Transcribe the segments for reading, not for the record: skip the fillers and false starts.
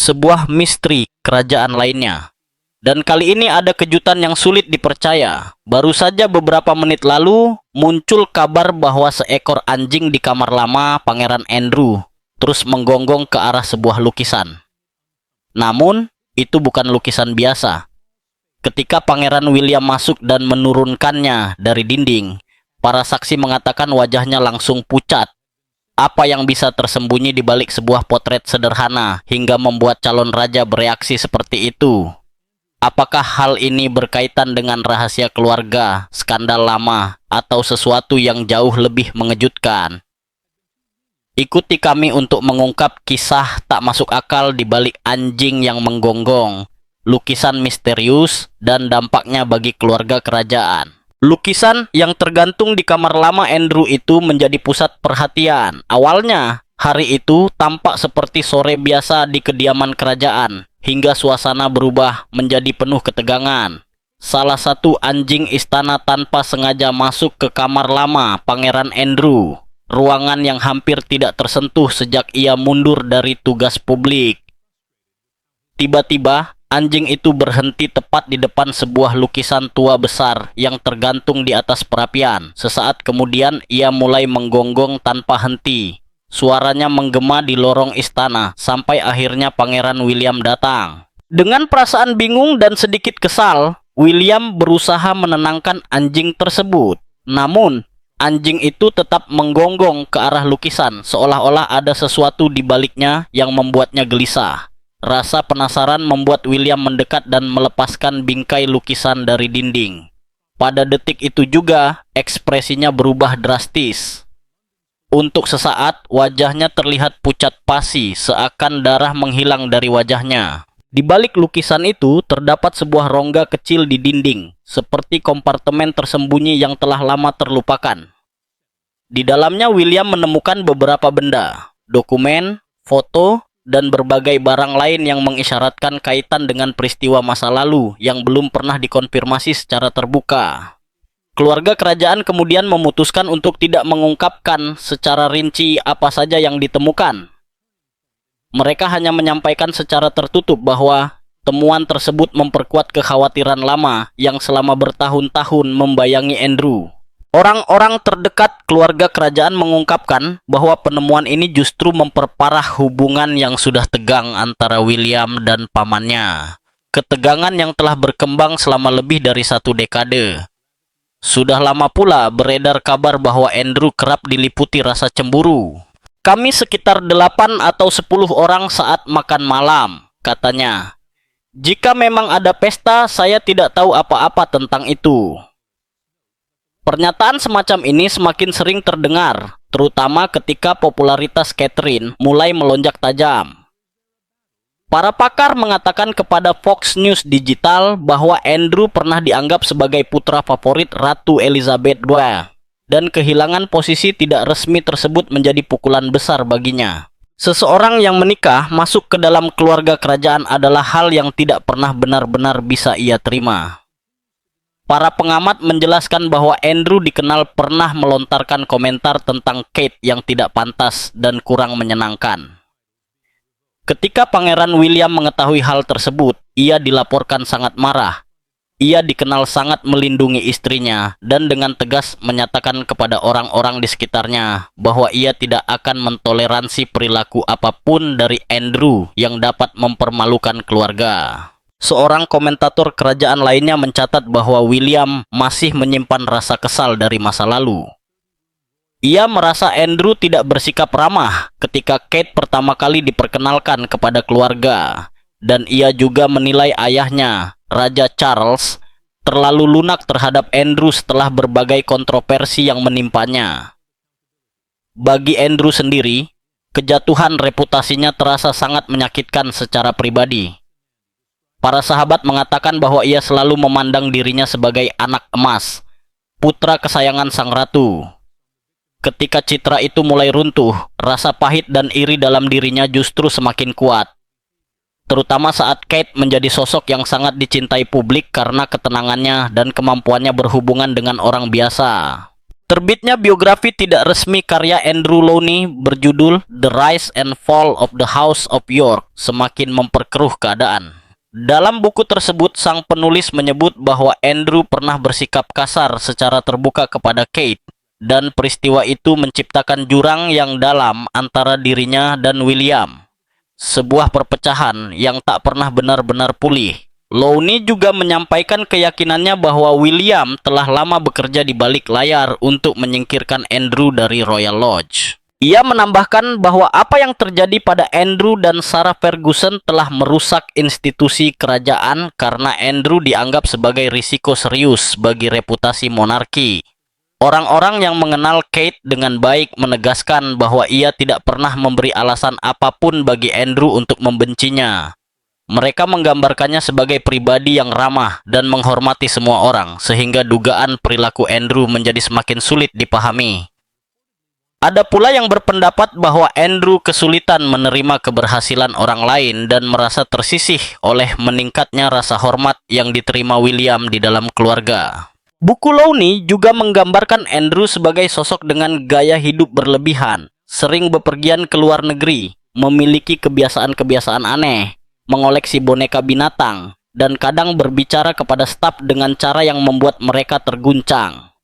sebuah misteri kerajaan lainnya. Dan kali ini ada kejutan yang sulit dipercaya. Baru saja beberapa menit lalu muncul kabar bahwa seekor anjing di kamar lama Pangeran Andrew terus menggonggong ke arah sebuah lukisan. Namun, itu bukan lukisan biasa. Ketika Pangeran William masuk dan menurunkannya dari dinding, para saksi mengatakan wajahnya langsung pucat. Apa yang bisa tersembunyi di balik sebuah potret sederhana hingga membuat calon raja bereaksi seperti itu? Apakah hal ini berkaitan dengan rahasia keluarga, skandal lama, atau sesuatu yang jauh lebih mengejutkan? Ikuti kami untuk mengungkap kisah tak masuk akal di balik anjing yang menggonggong, lukisan misterius, dan dampaknya bagi keluarga kerajaan. Lukisan yang tergantung di kamar lama Andrew itu menjadi pusat perhatian. Awalnya, hari itu tampak seperti sore biasa di kediaman kerajaan, hingga suasana berubah menjadi penuh ketegangan. Salah satu anjing istana tanpa sengaja masuk ke kamar lama Pangeran Andrew, ruangan yang hampir tidak tersentuh sejak ia mundur dari tugas publik. Tiba-tiba, anjing itu berhenti tepat di depan sebuah lukisan tua besar yang tergantung di atas perapian. Sesaat kemudian, ia mulai menggonggong tanpa henti. Suaranya menggema di lorong istana sampai akhirnya Pangeran William datang. Dengan perasaan bingung dan sedikit kesal, William berusaha menenangkan anjing tersebut. Namun, anjing itu tetap menggonggong ke arah lukisan, seolah-olah ada sesuatu di baliknya yang membuatnya gelisah. Rasa penasaran membuat William mendekat dan melepaskan bingkai lukisan dari dinding. Pada detik itu juga, ekspresinya berubah drastis. Untuk sesaat, wajahnya terlihat pucat pasi, seakan darah menghilang dari wajahnya. Di balik lukisan itu, terdapat sebuah rongga kecil di dinding, seperti kompartemen tersembunyi yang telah lama terlupakan. Di dalamnya, William menemukan beberapa benda, dokumen, foto, dan berbagai barang lain yang mengisyaratkan kaitan dengan peristiwa masa lalu yang belum pernah dikonfirmasi secara terbuka. Keluarga kerajaan kemudian memutuskan untuk tidak mengungkapkan secara rinci apa saja yang ditemukan. Mereka hanya menyampaikan secara tertutup bahwa temuan tersebut memperkuat kekhawatiran lama yang selama bertahun-tahun membayangi Andrew. Orang-orang terdekat keluarga kerajaan mengungkapkan bahwa penemuan ini justru memperparah hubungan yang sudah tegang antara William dan pamannya. Ketegangan yang telah berkembang selama lebih dari 1 dekade. Sudah lama pula beredar kabar bahwa Andrew kerap diliputi rasa cemburu. Kami sekitar 8 atau 10 orang saat makan malam, katanya. Jika memang ada pesta, saya tidak tahu apa-apa tentang itu. Pernyataan semacam ini semakin sering terdengar, terutama ketika popularitas Catherine mulai melonjak tajam. Para pakar mengatakan kepada Fox News Digital bahwa Andrew pernah dianggap sebagai putra favorit Ratu Elizabeth II, dan kehilangan posisi tidak resmi tersebut menjadi pukulan besar baginya. Seseorang yang menikah masuk ke dalam keluarga kerajaan adalah hal yang tidak pernah benar-benar bisa ia terima. Para pengamat menjelaskan bahwa Andrew dikenal pernah melontarkan komentar tentang Kate yang tidak pantas dan kurang menyenangkan. Ketika Pangeran William mengetahui hal tersebut, ia dilaporkan sangat marah. Ia dikenal sangat melindungi istrinya dan dengan tegas menyatakan kepada orang-orang di sekitarnya bahwa ia tidak akan mentoleransi perilaku apapun dari Andrew yang dapat mempermalukan keluarga. Seorang komentator kerajaan lainnya mencatat bahwa William masih menyimpan rasa kesal dari masa lalu. Ia merasa Andrew tidak bersikap ramah ketika Kate pertama kali diperkenalkan kepada keluarga, dan ia juga menilai ayahnya, Raja Charles, terlalu lunak terhadap Andrew setelah berbagai kontroversi yang menimpanya. Bagi Andrew sendiri, kejatuhan reputasinya terasa sangat menyakitkan secara pribadi. Para sahabat mengatakan bahwa ia selalu memandang dirinya sebagai anak emas, putra kesayangan sang ratu. Ketika citra itu mulai runtuh, rasa pahit dan iri dalam dirinya justru semakin kuat. Terutama saat Kate menjadi sosok yang sangat dicintai publik karena ketenangannya dan kemampuannya berhubungan dengan orang biasa. Terbitnya biografi tidak resmi karya Andrew Lowney berjudul The Rise and Fall of the House of York semakin memperkeruh keadaan. Dalam buku tersebut, sang penulis menyebut bahwa Andrew pernah bersikap kasar secara terbuka kepada Kate, dan peristiwa itu menciptakan jurang yang dalam antara dirinya dan William. Sebuah perpecahan yang tak pernah benar-benar pulih. Lowney juga menyampaikan keyakinannya bahwa William telah lama bekerja di balik layar untuk menyingkirkan Andrew dari Royal Lodge. Ia menambahkan bahwa apa yang terjadi pada Andrew dan Sarah Ferguson telah merusak institusi kerajaan karena Andrew dianggap sebagai risiko serius bagi reputasi monarki. Orang-orang yang mengenal Kate dengan baik menegaskan bahwa ia tidak pernah memberi alasan apapun bagi Andrew untuk membencinya. Mereka menggambarkannya sebagai pribadi yang ramah dan menghormati semua orang, sehingga dugaan perilaku Andrew menjadi semakin sulit dipahami. Ada pula yang berpendapat bahwa Andrew kesulitan menerima keberhasilan orang lain dan merasa tersisih oleh meningkatnya rasa hormat yang diterima William di dalam keluarga. Buku Lowney juga menggambarkan Andrew sebagai sosok dengan gaya hidup berlebihan, sering bepergian ke luar negeri, memiliki kebiasaan-kebiasaan aneh, mengoleksi boneka binatang, dan kadang berbicara kepada staf dengan cara yang membuat mereka terguncang.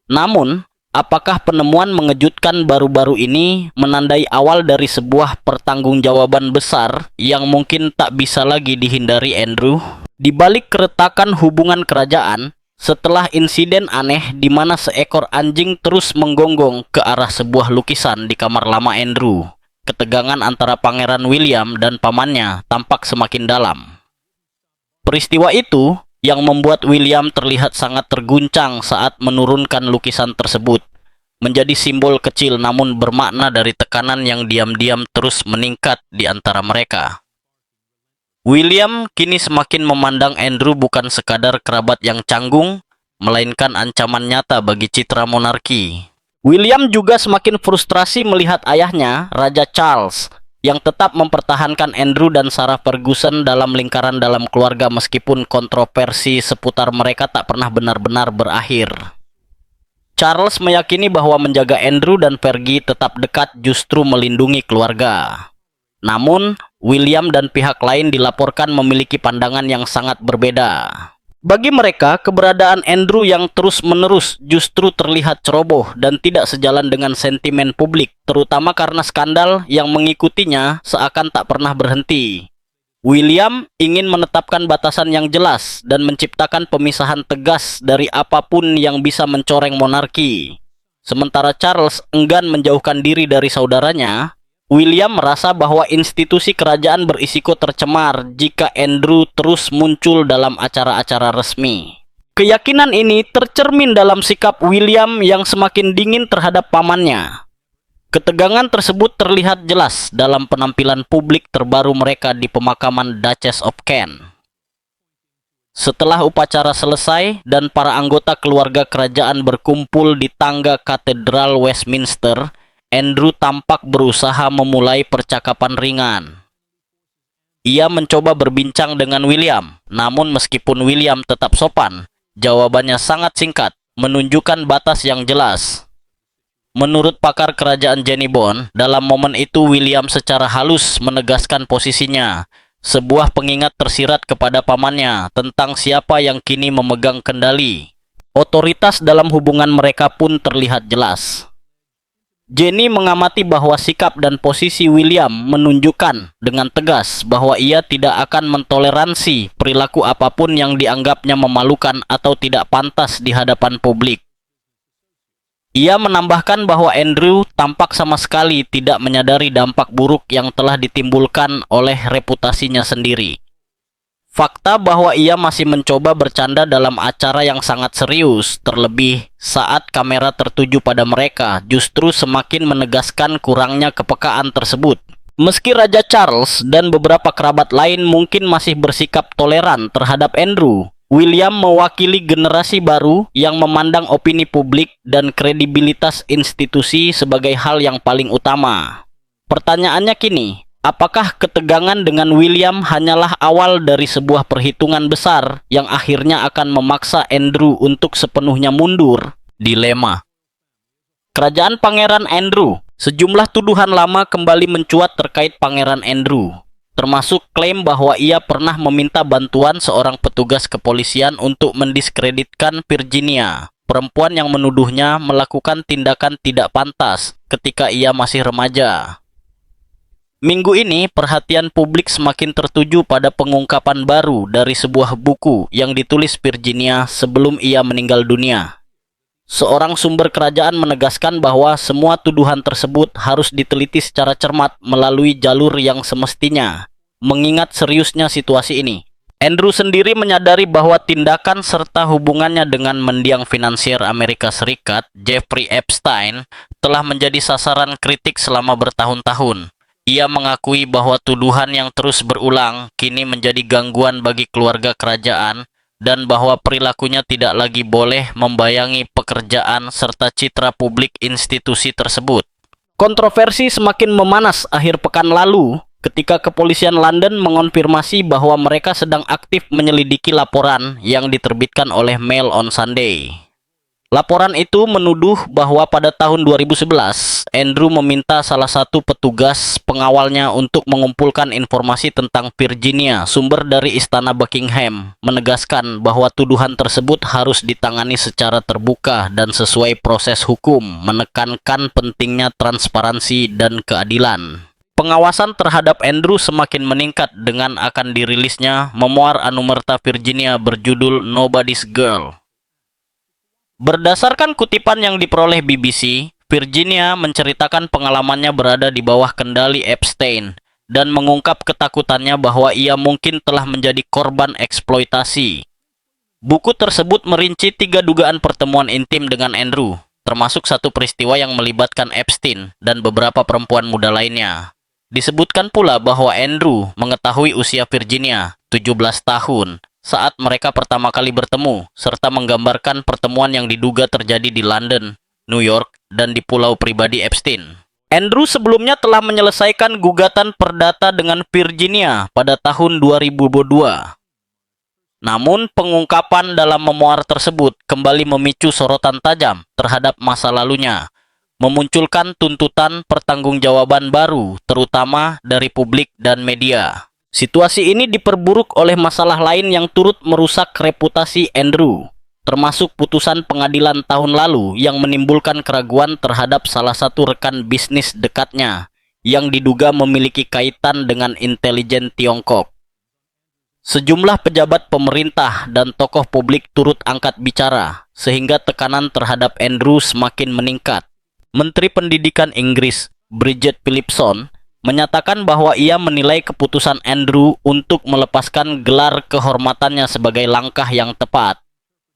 Namun, apakah penemuan mengejutkan baru-baru ini menandai awal dari sebuah pertanggungjawaban besar yang mungkin tak bisa lagi dihindari Andrew? Di balik keretakan hubungan kerajaan, setelah insiden aneh di mana seekor anjing terus menggonggong ke arah sebuah lukisan di kamar lama Andrew, ketegangan antara Pangeran William dan pamannya tampak semakin dalam. Peristiwa itu yang membuat William terlihat sangat terguncang saat menurunkan lukisan tersebut, menjadi simbol kecil namun bermakna dari tekanan yang diam-diam terus meningkat di antara mereka. William kini semakin memandang Andrew bukan sekadar kerabat yang canggung, melainkan ancaman nyata bagi citra monarki. William juga semakin frustrasi melihat ayahnya, Raja Charles, yang tetap mempertahankan Andrew dan Sarah Ferguson dalam lingkaran dalam keluarga meskipun kontroversi seputar mereka tak pernah benar-benar berakhir. Charles meyakini bahwa menjaga Andrew dan Fergie tetap dekat justru melindungi keluarga. Namun, William dan pihak lain dilaporkan memiliki pandangan yang sangat berbeda. Bagi mereka, keberadaan Andrew yang terus-menerus justru terlihat ceroboh dan tidak sejalan dengan sentimen publik, terutama karena skandal yang mengikutinya seakan tak pernah berhenti. William ingin menetapkan batasan yang jelas dan menciptakan pemisahan tegas dari apapun yang bisa mencoreng monarki. Sementara Charles enggan menjauhkan diri dari saudaranya, William merasa bahwa institusi kerajaan berisiko tercemar jika Andrew terus muncul dalam acara-acara resmi. Keyakinan ini tercermin dalam sikap William yang semakin dingin terhadap pamannya. Ketegangan tersebut terlihat jelas dalam penampilan publik terbaru mereka di pemakaman Duchess of Kent. Setelah upacara selesai dan para anggota keluarga kerajaan berkumpul di tangga Katedral Westminster, Andrew tampak berusaha memulai percakapan ringan. Ia mencoba berbincang dengan William, namun meskipun William tetap sopan, jawabannya sangat singkat, menunjukkan batas yang jelas. Menurut pakar kerajaan Jenny Bond, dalam momen itu William secara halus menegaskan posisinya, sebuah pengingat tersirat kepada pamannya tentang siapa yang kini memegang kendali. Otoritas dalam hubungan mereka pun terlihat jelas. Jenny mengamati bahwa sikap dan posisi William menunjukkan dengan tegas bahwa ia tidak akan mentoleransi perilaku apapun yang dianggapnya memalukan atau tidak pantas di hadapan publik. Ia menambahkan bahwa Andrew tampak sama sekali tidak menyadari dampak buruk yang telah ditimbulkan oleh reputasinya sendiri. Fakta bahwa ia masih mencoba bercanda dalam acara yang sangat serius, terlebih saat kamera tertuju pada mereka, justru semakin menegaskan kurangnya kepekaan tersebut. Meski Raja Charles dan beberapa kerabat lain mungkin masih bersikap toleran terhadap Andrew, William mewakili generasi baru yang memandang opini publik dan kredibilitas institusi sebagai hal yang paling utama. Pertanyaannya kini, apakah ketegangan dengan William hanyalah awal dari sebuah perhitungan besar yang akhirnya akan memaksa Andrew untuk sepenuhnya mundur? Dilema. Kerajaan Pangeran Andrew. Sejumlah tuduhan lama kembali mencuat terkait Pangeran Andrew, termasuk klaim bahwa ia pernah meminta bantuan seorang petugas kepolisian untuk mendiskreditkan Virginia, perempuan yang menuduhnya melakukan tindakan tidak pantas ketika ia masih remaja. Minggu ini, perhatian publik semakin tertuju pada pengungkapan baru dari sebuah buku yang ditulis Virginia sebelum ia meninggal dunia. Seorang sumber kerajaan menegaskan bahwa semua tuduhan tersebut harus diteliti secara cermat melalui jalur yang semestinya, mengingat seriusnya situasi ini. Andrew sendiri menyadari bahwa tindakan serta hubungannya dengan mendiang finansier Amerika Serikat, Jeffrey Epstein, telah menjadi sasaran kritik selama bertahun-tahun. Ia mengakui bahwa tuduhan yang terus berulang kini menjadi gangguan bagi keluarga kerajaan, dan bahwa perilakunya tidak lagi boleh membayangi pekerjaan serta citra publik institusi tersebut. Kontroversi semakin memanas akhir pekan lalu ketika kepolisian London mengonfirmasi bahwa mereka sedang aktif menyelidiki laporan yang diterbitkan oleh Mail on Sunday. Laporan itu menuduh bahwa pada tahun 2011, Andrew meminta salah satu petugas pengawalnya untuk mengumpulkan informasi tentang Virginia. Sumber dari Istana Buckingham menegaskan bahwa tuduhan tersebut harus ditangani secara terbuka dan sesuai proses hukum, menekankan pentingnya transparansi dan keadilan. Pengawasan terhadap Andrew semakin meningkat dengan akan dirilisnya memoir Anumerta Virginia berjudul Nobody's Girl. Berdasarkan kutipan yang diperoleh BBC, Virginia menceritakan pengalamannya berada di bawah kendali Epstein dan mengungkap ketakutannya bahwa ia mungkin telah menjadi korban eksploitasi. Buku tersebut merinci 3 dugaan pertemuan intim dengan Andrew, termasuk satu peristiwa yang melibatkan Epstein dan beberapa perempuan muda lainnya. Disebutkan pula bahwa Andrew mengetahui usia Virginia, 17 tahun, saat mereka pertama kali bertemu, serta menggambarkan pertemuan yang diduga terjadi di London, New York, dan di pulau pribadi Epstein. Andrew sebelumnya telah menyelesaikan gugatan perdata dengan Virginia pada tahun 2002. Namun, pengungkapan dalam memoir tersebut kembali memicu sorotan tajam terhadap masa lalunya, memunculkan tuntutan pertanggungjawaban baru, terutama dari publik dan media. Situasi ini diperburuk oleh masalah lain yang turut merusak reputasi Andrew, termasuk putusan pengadilan tahun lalu yang menimbulkan keraguan terhadap salah satu rekan bisnis dekatnya yang diduga memiliki kaitan dengan intelijen Tiongkok. Sejumlah pejabat pemerintah dan tokoh publik turut angkat bicara, sehingga tekanan terhadap Andrew semakin meningkat. Menteri Pendidikan Inggris, Bridget Phillipson, menyatakan bahwa ia menilai keputusan Andrew untuk melepaskan gelar kehormatannya sebagai langkah yang tepat.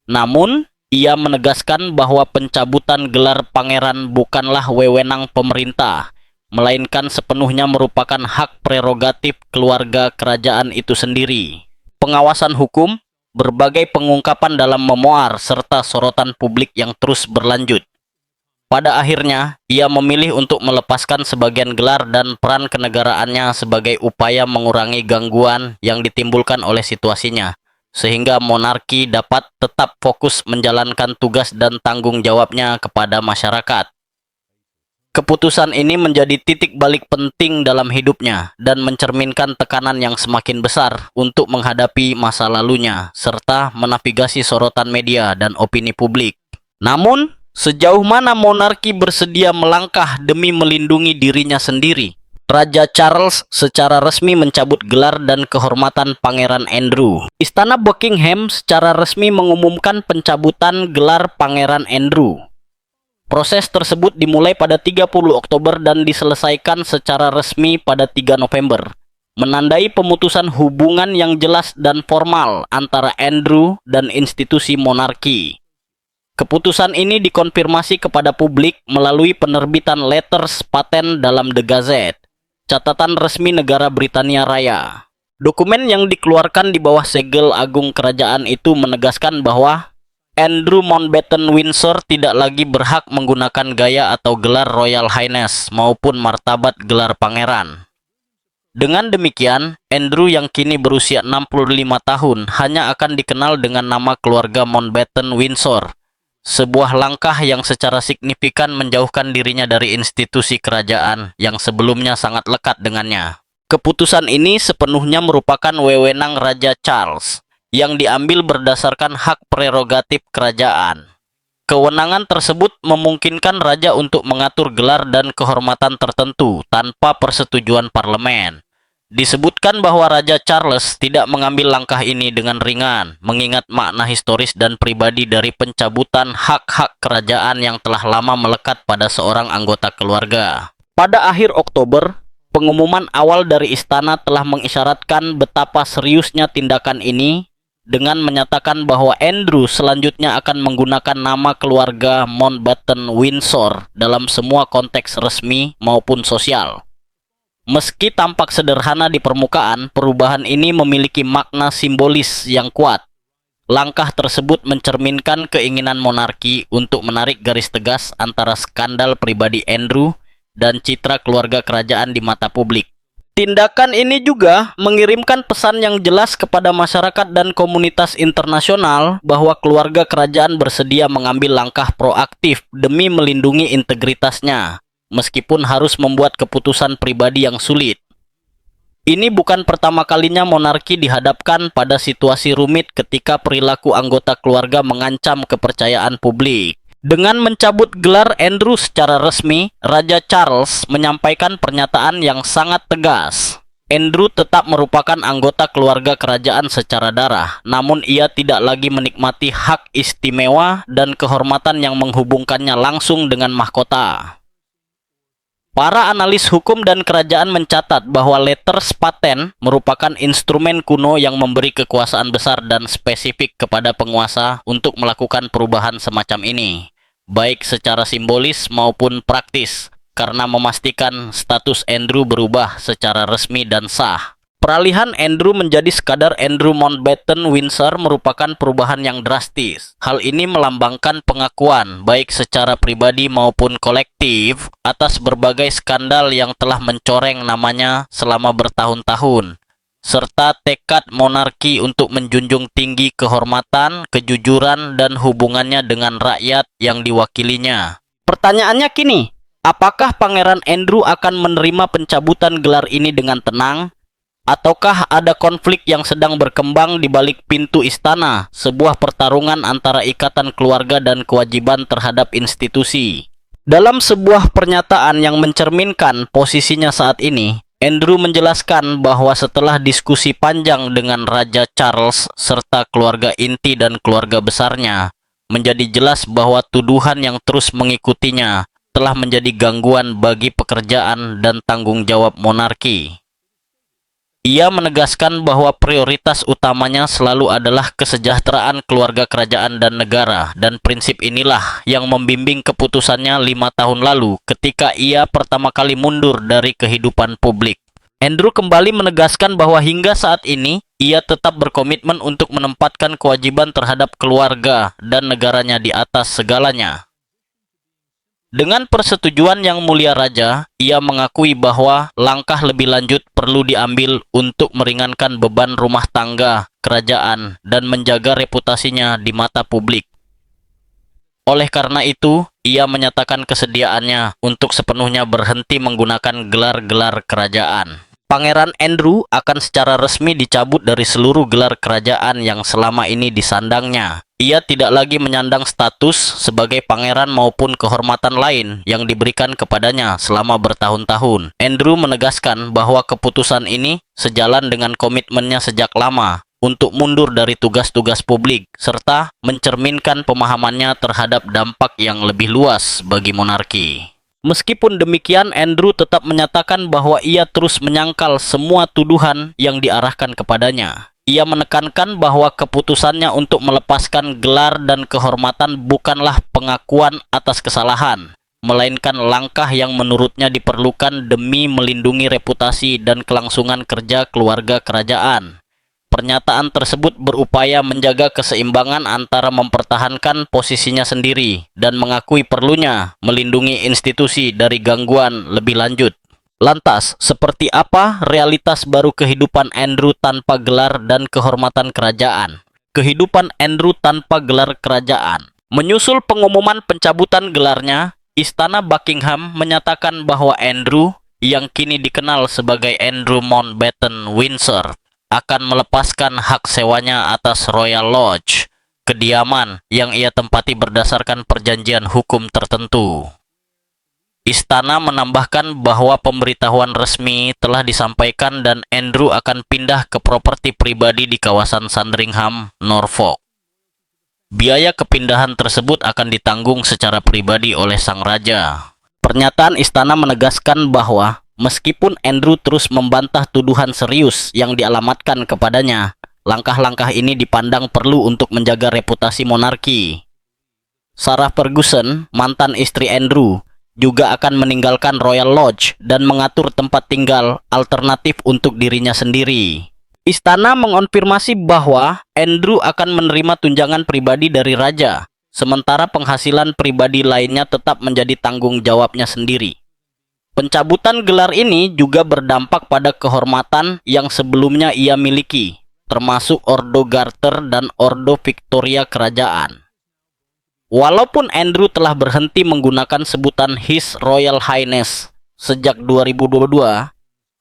Namun, ia menegaskan bahwa pencabutan gelar pangeran bukanlah wewenang pemerintah, melainkan sepenuhnya merupakan hak prerogatif keluarga kerajaan itu sendiri. Pengawasan hukum, berbagai pengungkapan dalam memoir, serta sorotan publik yang terus berlanjut. Pada akhirnya, ia memilih untuk melepaskan sebagian gelar dan peran kenegaraannya sebagai upaya mengurangi gangguan yang ditimbulkan oleh situasinya, sehingga monarki dapat tetap fokus menjalankan tugas dan tanggung jawabnya kepada masyarakat. Keputusan ini menjadi titik balik penting dalam hidupnya dan mencerminkan tekanan yang semakin besar untuk menghadapi masa lalunya, serta menavigasi sorotan media dan opini publik. Namun, sejauh mana monarki bersedia melangkah demi melindungi dirinya sendiri? Raja Charles secara resmi mencabut gelar dan kehormatan Pangeran Andrew. Istana Buckingham secara resmi mengumumkan pencabutan gelar Pangeran Andrew. Proses tersebut dimulai pada 30 Oktober dan diselesaikan secara resmi pada 3 November. Menandai pemutusan hubungan yang jelas dan formal antara Andrew dan institusi monarki. Keputusan ini dikonfirmasi kepada publik melalui penerbitan letters patent dalam The Gazette, catatan resmi negara Britania Raya. Dokumen yang dikeluarkan di bawah segel agung kerajaan itu menegaskan bahwa Andrew Mountbatten Windsor tidak lagi berhak menggunakan gaya atau gelar Royal Highness maupun martabat gelar pangeran. Dengan demikian, Andrew yang kini berusia 65 tahun hanya akan dikenal dengan nama keluarga Mountbatten Windsor, sebuah langkah yang secara signifikan menjauhkan dirinya dari institusi kerajaan yang sebelumnya sangat lekat dengannya. Keputusan ini sepenuhnya merupakan wewenang Raja Charles yang diambil berdasarkan hak prerogatif kerajaan. Kewenangan tersebut memungkinkan raja untuk mengatur gelar dan kehormatan tertentu tanpa persetujuan parlemen. Disebutkan bahwa Raja Charles tidak mengambil langkah ini dengan ringan, mengingat makna historis dan pribadi dari pencabutan hak-hak kerajaan yang telah lama melekat pada seorang anggota keluarga. Pada akhir Oktober, pengumuman awal dari istana telah mengisyaratkan betapa seriusnya tindakan ini dengan menyatakan bahwa Andrew selanjutnya akan menggunakan nama keluarga Mountbatten Windsor dalam semua konteks resmi maupun sosial. Meski tampak sederhana di permukaan, perubahan ini memiliki makna simbolis yang kuat. Langkah tersebut mencerminkan keinginan monarki untuk menarik garis tegas antara skandal pribadi Andrew dan citra keluarga kerajaan di mata publik. Tindakan ini juga mengirimkan pesan yang jelas kepada masyarakat dan komunitas internasional bahwa keluarga kerajaan bersedia mengambil langkah proaktif demi melindungi integritasnya, meskipun harus membuat keputusan pribadi yang sulit. Ini bukan pertama kalinya monarki dihadapkan pada situasi rumit ketika perilaku anggota keluarga mengancam kepercayaan publik. Dengan mencabut gelar Andrew secara resmi, Raja Charles menyampaikan pernyataan yang sangat tegas. Andrew tetap merupakan anggota keluarga kerajaan secara darah, namun ia tidak lagi menikmati hak istimewa dan kehormatan yang menghubungkannya langsung dengan mahkota. Para analis hukum dan kerajaan mencatat bahwa letters patent merupakan instrumen kuno yang memberi kekuasaan besar dan spesifik kepada penguasa untuk melakukan perubahan semacam ini, baik secara simbolis maupun praktis, karena memastikan status Andrew berubah secara resmi dan sah. Peralihan Andrew menjadi sekadar Andrew Mountbatten Windsor merupakan perubahan yang drastis. Hal ini melambangkan pengakuan, baik secara pribadi maupun kolektif, atas berbagai skandal yang telah mencoreng namanya selama bertahun-tahun, serta tekad monarki untuk menjunjung tinggi kehormatan, kejujuran, dan hubungannya dengan rakyat yang diwakilinya. Pertanyaannya kini, apakah Pangeran Andrew akan menerima pencabutan gelar ini dengan tenang? Ataukah ada konflik yang sedang berkembang di balik pintu istana, sebuah pertarungan antara ikatan keluarga dan kewajiban terhadap institusi? Dalam sebuah pernyataan yang mencerminkan posisinya saat ini, Andrew menjelaskan bahwa setelah diskusi panjang dengan Raja Charles serta keluarga inti dan keluarga besarnya, menjadi jelas bahwa tuduhan yang terus mengikutinya telah menjadi gangguan bagi pekerjaan dan tanggung jawab monarki. Ia menegaskan bahwa prioritas utamanya selalu adalah kesejahteraan keluarga kerajaan dan negara, dan prinsip inilah yang membimbing keputusannya 5 tahun lalu ketika ia pertama kali mundur dari kehidupan publik. Andrew kembali menegaskan bahwa hingga saat ini, ia tetap berkomitmen untuk menempatkan kewajiban terhadap keluarga dan negaranya di atas segalanya. Dengan persetujuan Yang Mulia Raja, ia mengakui bahwa langkah lebih lanjut perlu diambil untuk meringankan beban rumah tangga kerajaan dan menjaga reputasinya di mata publik. Oleh karena itu, ia menyatakan kesediaannya untuk sepenuhnya berhenti menggunakan gelar-gelar kerajaan. Pangeran Andrew akan secara resmi dicabut dari seluruh gelar kerajaan yang selama ini disandangnya. Ia tidak lagi menyandang status sebagai pangeran maupun kehormatan lain yang diberikan kepadanya selama bertahun-tahun. Andrew menegaskan bahwa keputusan ini sejalan dengan komitmennya sejak lama untuk mundur dari tugas-tugas publik, serta mencerminkan pemahamannya terhadap dampak yang lebih luas bagi monarki. Meskipun demikian, Andrew tetap menyatakan bahwa ia terus menyangkal semua tuduhan yang diarahkan kepadanya. Ia menekankan bahwa keputusannya untuk melepaskan gelar dan kehormatan bukanlah pengakuan atas kesalahan, melainkan langkah yang menurutnya diperlukan demi melindungi reputasi dan kelangsungan kerja keluarga kerajaan. Pernyataan tersebut berupaya menjaga keseimbangan antara mempertahankan posisinya sendiri dan mengakui perlunya melindungi institusi dari gangguan lebih lanjut. Lantas, seperti apa realitas baru kehidupan Andrew tanpa gelar dan kehormatan kerajaan? Kehidupan Andrew tanpa gelar kerajaan. Menyusul pengumuman pencabutan gelarnya, Istana Buckingham menyatakan bahwa Andrew, yang kini dikenal sebagai Andrew Mountbatten Windsor, akan melepaskan hak sewanya atas Royal Lodge, kediaman yang ia tempati berdasarkan perjanjian hukum tertentu. Istana menambahkan bahwa pemberitahuan resmi telah disampaikan dan Andrew akan pindah ke properti pribadi di kawasan Sandringham, Norfolk. Biaya kepindahan tersebut akan ditanggung secara pribadi oleh sang raja. Pernyataan istana menegaskan bahwa meskipun Andrew terus membantah tuduhan serius yang dialamatkan kepadanya, langkah-langkah ini dipandang perlu untuk menjaga reputasi monarki. Sarah Ferguson, mantan istri Andrew, juga akan meninggalkan Royal Lodge dan mengatur tempat tinggal alternatif untuk dirinya sendiri. Istana mengonfirmasi bahwa Andrew akan menerima tunjangan pribadi dari raja, sementara penghasilan pribadi lainnya tetap menjadi tanggung jawabnya sendiri. Pencabutan gelar ini juga berdampak pada kehormatan yang sebelumnya ia miliki, termasuk Ordo Garter dan Ordo Victoria Kerajaan. Walaupun Andrew telah berhenti menggunakan sebutan His Royal Highness sejak 2022,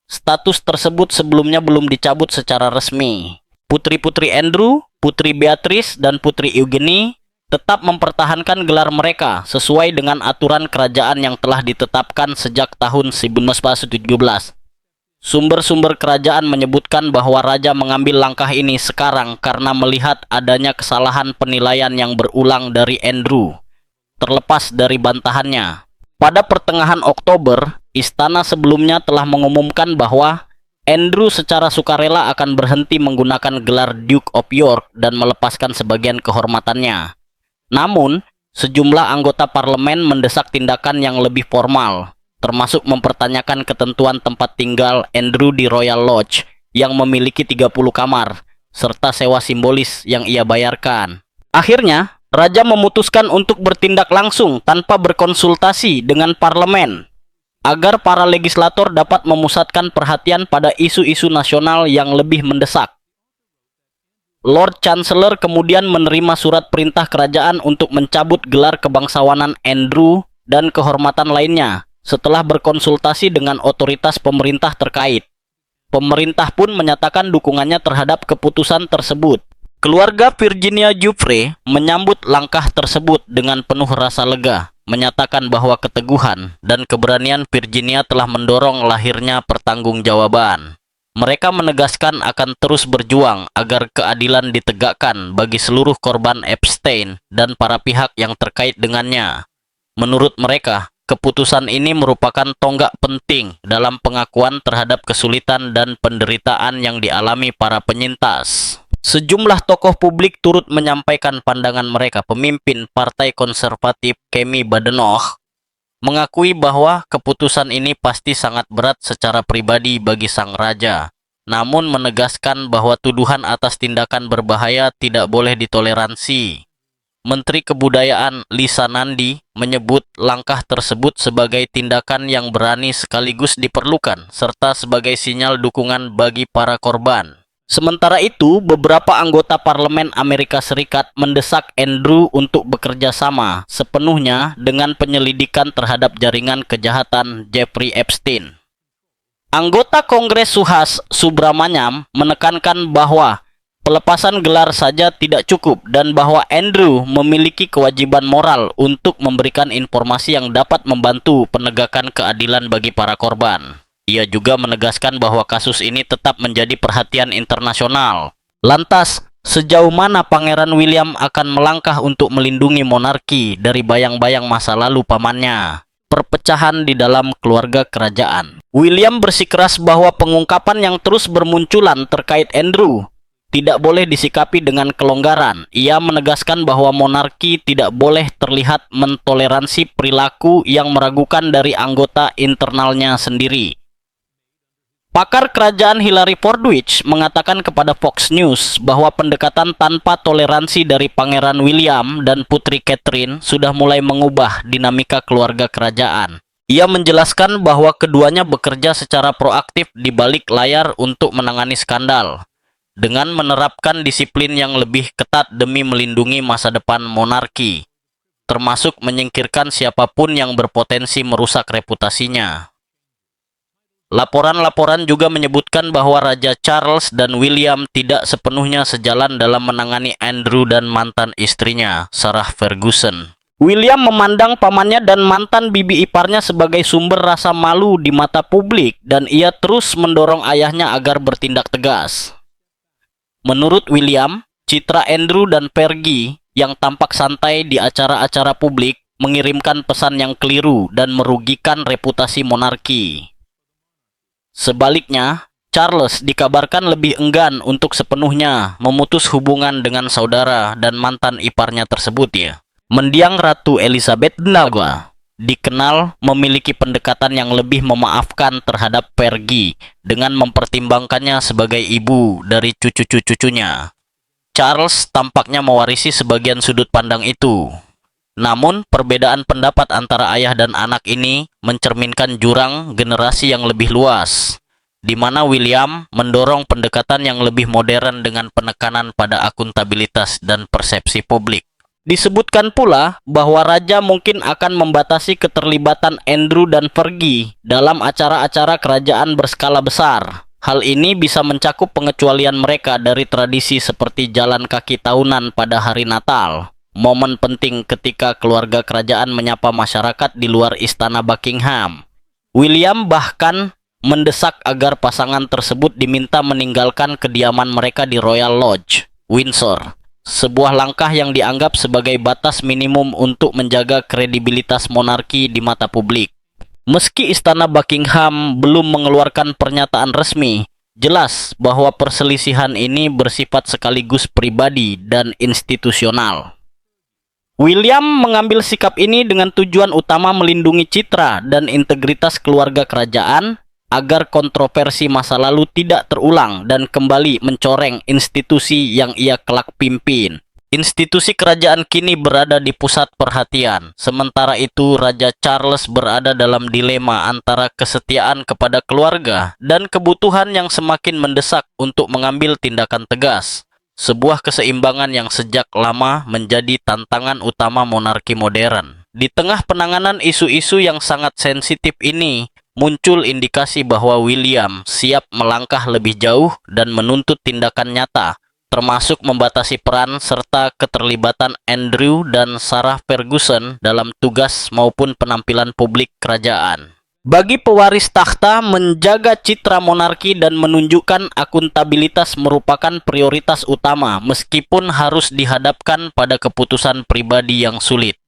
status tersebut sebelumnya belum dicabut secara resmi. Putri-putri Andrew, Putri Beatrice, dan Putri Eugenie tetap mempertahankan gelar mereka sesuai dengan aturan kerajaan yang telah ditetapkan sejak tahun 1917. Sumber-sumber kerajaan menyebutkan bahwa raja mengambil langkah ini sekarang karena melihat adanya kesalahan penilaian yang berulang dari Andrew, terlepas dari bantahannya. Pada pertengahan Oktober, istana sebelumnya telah mengumumkan bahwa Andrew secara sukarela akan berhenti menggunakan gelar Duke of York dan melepaskan sebagian kehormatannya. Namun, sejumlah anggota parlemen mendesak tindakan yang lebih formal, termasuk mempertanyakan ketentuan tempat tinggal Andrew di Royal Lodge yang memiliki 30 kamar, serta sewa simbolis yang ia bayarkan. Akhirnya, raja memutuskan untuk bertindak langsung tanpa berkonsultasi dengan parlemen, agar para legislator dapat memusatkan perhatian pada isu-isu nasional yang lebih mendesak. Lord Chancellor kemudian menerima surat perintah kerajaan untuk mencabut gelar kebangsawanan Andrew dan kehormatan lainnya setelah berkonsultasi dengan otoritas pemerintah terkait. Pemerintah pun menyatakan dukungannya terhadap keputusan tersebut. Keluarga Virginia Giuffre menyambut langkah tersebut dengan penuh rasa lega, menyatakan bahwa keteguhan dan keberanian Virginia telah mendorong lahirnya pertanggungjawaban. Mereka menegaskan akan terus berjuang agar keadilan ditegakkan bagi seluruh korban Epstein dan para pihak yang terkait dengannya. Menurut mereka, keputusan ini merupakan tonggak penting dalam pengakuan terhadap kesulitan dan penderitaan yang dialami para penyintas. Sejumlah tokoh publik turut menyampaikan pandangan mereka. Pemimpin Partai Konservatif Kemi Badenoch mengakui bahwa keputusan ini pasti sangat berat secara pribadi bagi sang raja, namun menegaskan bahwa tuduhan atas tindakan berbahaya tidak boleh ditoleransi. Menteri Kebudayaan Lisa Nandi menyebut langkah tersebut sebagai tindakan yang berani sekaligus diperlukan, serta sebagai sinyal dukungan bagi para korban. Sementara itu, beberapa anggota parlemen Amerika Serikat mendesak Andrew untuk bekerja sama sepenuhnya dengan penyelidikan terhadap jaringan kejahatan Jeffrey Epstein. Anggota Kongres Suhas Subramanyam menekankan bahwa pelepasan gelar saja tidak cukup dan bahwa Andrew memiliki kewajiban moral untuk memberikan informasi yang dapat membantu penegakan keadilan bagi para korban. Ia juga menegaskan bahwa kasus ini tetap menjadi perhatian internasional. Lantas, sejauh mana Pangeran William akan melangkah untuk melindungi monarki dari bayang-bayang masa lalu pamannya? Perpecahan di dalam keluarga kerajaan. William bersikeras bahwa pengungkapan yang terus bermunculan terkait Andrew tidak boleh disikapi dengan kelonggaran. Ia menegaskan bahwa monarki tidak boleh terlihat mentoleransi perilaku yang meragukan dari anggota internalnya sendiri. Pakar kerajaan Hilary Fordwich mengatakan kepada Fox News bahwa pendekatan tanpa toleransi dari Pangeran William dan Putri Catherine sudah mulai mengubah dinamika keluarga kerajaan. Ia menjelaskan bahwa keduanya bekerja secara proaktif di balik layar untuk menangani skandal, dengan menerapkan disiplin yang lebih ketat demi melindungi masa depan monarki. termasuk menyingkirkan siapapun yang berpotensi merusak reputasinya. Laporan-laporan juga menyebutkan bahwa Raja Charles dan William tidak sepenuhnya sejalan dalam menangani Andrew dan mantan istrinya, Sarah Ferguson. William memandang pamannya dan mantan bibi iparnya sebagai sumber rasa malu di mata publik, dan ia terus mendorong ayahnya agar bertindak tegas. Menurut William, citra Andrew dan Fergie yang tampak santai di acara-acara publik mengirimkan pesan yang keliru dan merugikan reputasi monarki. Sebaliknya, Charles dikabarkan lebih enggan untuk sepenuhnya memutus hubungan dengan saudara dan mantan iparnya tersebut ya. Mendiang Ratu Elizabeth II dikenal memiliki pendekatan yang lebih memaafkan terhadap Fergie dengan mempertimbangkannya sebagai ibu dari cucu-cucunya. Charles tampaknya mewarisi sebagian sudut pandang itu. Namun, perbedaan pendapat antara ayah dan anak ini mencerminkan jurang generasi yang lebih luas, di mana William mendorong pendekatan yang lebih modern dengan penekanan pada akuntabilitas dan persepsi publik. Disebutkan pula bahwa raja mungkin akan membatasi keterlibatan Andrew dan Fergie dalam acara-acara kerajaan berskala besar. Hal ini bisa mencakup pengecualian mereka dari tradisi seperti jalan kaki tahunan pada hari Natal, momen penting ketika keluarga kerajaan menyapa masyarakat di luar istana Buckingham. William bahkan mendesak agar pasangan tersebut diminta meninggalkan kediaman mereka di Royal Lodge, Windsor, sebuah langkah yang dianggap sebagai batas minimum untuk menjaga kredibilitas monarki di mata publik. Meski istana Buckingham belum mengeluarkan pernyataan resmi, jelas bahwa perselisihan ini bersifat sekaligus pribadi dan institusional. William mengambil sikap ini dengan tujuan utama melindungi citra dan integritas keluarga kerajaan agar kontroversi masa lalu tidak terulang dan kembali mencoreng institusi yang ia kelak pimpin. Institusi kerajaan kini berada di pusat perhatian. Sementara itu, Raja Charles berada dalam dilema antara kesetiaan kepada keluarga dan kebutuhan yang semakin mendesak untuk mengambil tindakan tegas. Sebuah keseimbangan yang sejak lama menjadi tantangan utama monarki modern. Di tengah penanganan isu-isu yang sangat sensitif ini, muncul indikasi bahwa William siap melangkah lebih jauh dan menuntut tindakan nyata, termasuk membatasi peran serta keterlibatan Andrew dan Sarah Ferguson dalam tugas maupun penampilan publik kerajaan. Bagi pewaris takhta, menjaga citra monarki dan menunjukkan akuntabilitas merupakan prioritas utama meskipun harus dihadapkan pada keputusan pribadi yang sulit.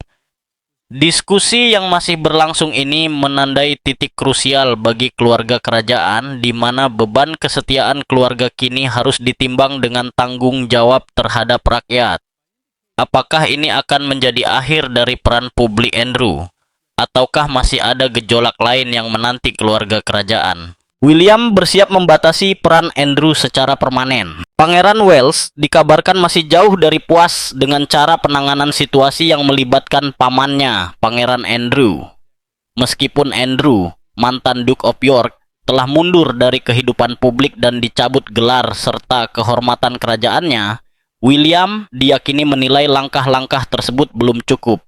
Diskusi yang masih berlangsung ini menandai titik krusial bagi keluarga kerajaan, di mana beban kesetiaan keluarga kini harus ditimbang dengan tanggung jawab terhadap rakyat. Apakah ini akan menjadi akhir dari peran publik Andrew? Ataukah masih ada gejolak lain yang menanti keluarga kerajaan? William bersiap membatasi peran Andrew secara permanen. Pangeran Wales dikabarkan masih jauh dari puas dengan cara penanganan situasi yang melibatkan pamannya, Pangeran Andrew. Meskipun Andrew, mantan Duke of York, telah mundur dari kehidupan publik dan dicabut gelar serta kehormatan kerajaannya, William diyakini menilai langkah-langkah tersebut belum cukup.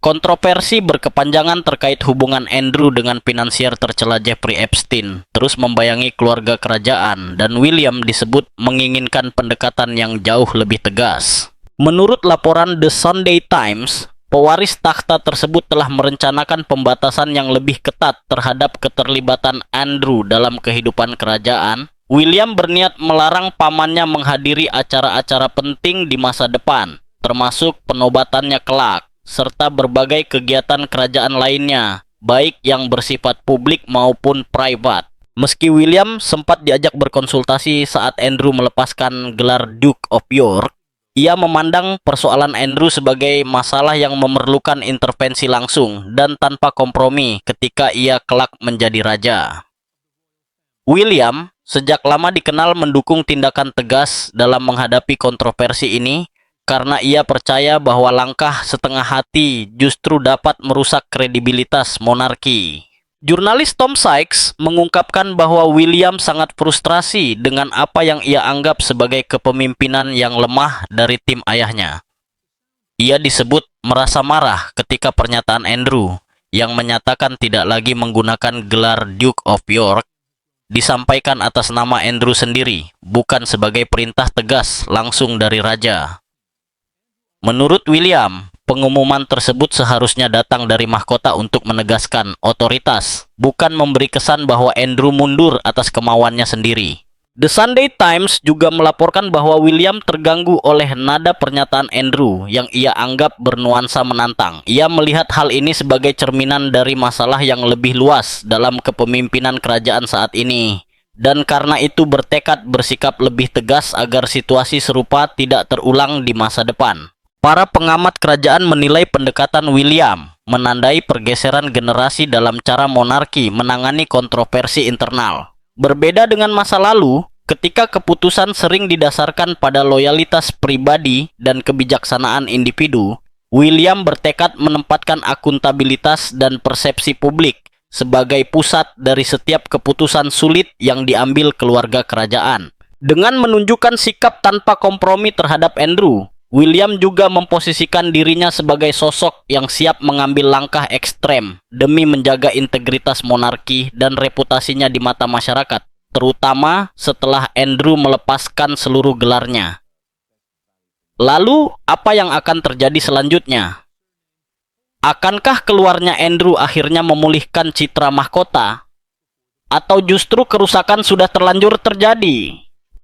Kontroversi berkepanjangan terkait hubungan Andrew dengan finansier tercela Jeffrey Epstein terus membayangi keluarga kerajaan, dan William disebut menginginkan pendekatan yang jauh lebih tegas. Menurut laporan The Sunday Times, pewaris takhta tersebut telah merencanakan pembatasan yang lebih ketat terhadap keterlibatan Andrew dalam kehidupan kerajaan. William berniat melarang pamannya menghadiri acara-acara penting di masa depan, termasuk penobatannya kelak, serta berbagai kegiatan kerajaan lainnya, baik yang bersifat publik maupun private. Meski William sempat diajak berkonsultasi saat Andrew melepaskan gelar Duke of York, ia memandang persoalan Andrew sebagai masalah yang memerlukan intervensi langsung dan tanpa kompromi ketika ia kelak menjadi raja. William sejak lama dikenal mendukung tindakan tegas dalam menghadapi kontroversi ini, karena ia percaya bahwa langkah setengah hati justru dapat merusak kredibilitas monarki. Jurnalis Tom Sykes mengungkapkan bahwa William sangat frustrasi dengan apa yang ia anggap sebagai kepemimpinan yang lemah dari tim ayahnya. Ia disebut merasa marah ketika pernyataan Andrew yang menyatakan tidak lagi menggunakan gelar Duke of York disampaikan atas nama Andrew sendiri, bukan sebagai perintah tegas langsung dari raja. Menurut William, pengumuman tersebut seharusnya datang dari mahkota untuk menegaskan otoritas, bukan memberi kesan bahwa Andrew mundur atas kemauannya sendiri. The Sunday Times juga melaporkan bahwa William terganggu oleh nada pernyataan Andrew yang ia anggap bernuansa menantang. Ia melihat hal ini sebagai cerminan dari masalah yang lebih luas dalam kepemimpinan kerajaan saat ini. Dan karena itu bertekad bersikap lebih tegas agar situasi serupa tidak terulang di masa depan. Para pengamat kerajaan menilai pendekatan William menandai pergeseran generasi dalam cara monarki menangani kontroversi internal. Berbeda dengan masa lalu, ketika keputusan sering didasarkan pada loyalitas pribadi dan kebijaksanaan individu, William bertekad menempatkan akuntabilitas dan persepsi publik sebagai pusat dari setiap keputusan sulit yang diambil keluarga kerajaan. Dengan menunjukkan sikap tanpa kompromi terhadap Andrew, William juga memposisikan dirinya sebagai sosok yang siap mengambil langkah ekstrem demi menjaga integritas monarki dan reputasinya di mata masyarakat, terutama setelah Andrew melepaskan seluruh gelarnya. Lalu, apa yang akan terjadi selanjutnya? Akankah keluarnya Andrew akhirnya memulihkan citra mahkota? Atau justru kerusakan sudah terlanjur terjadi?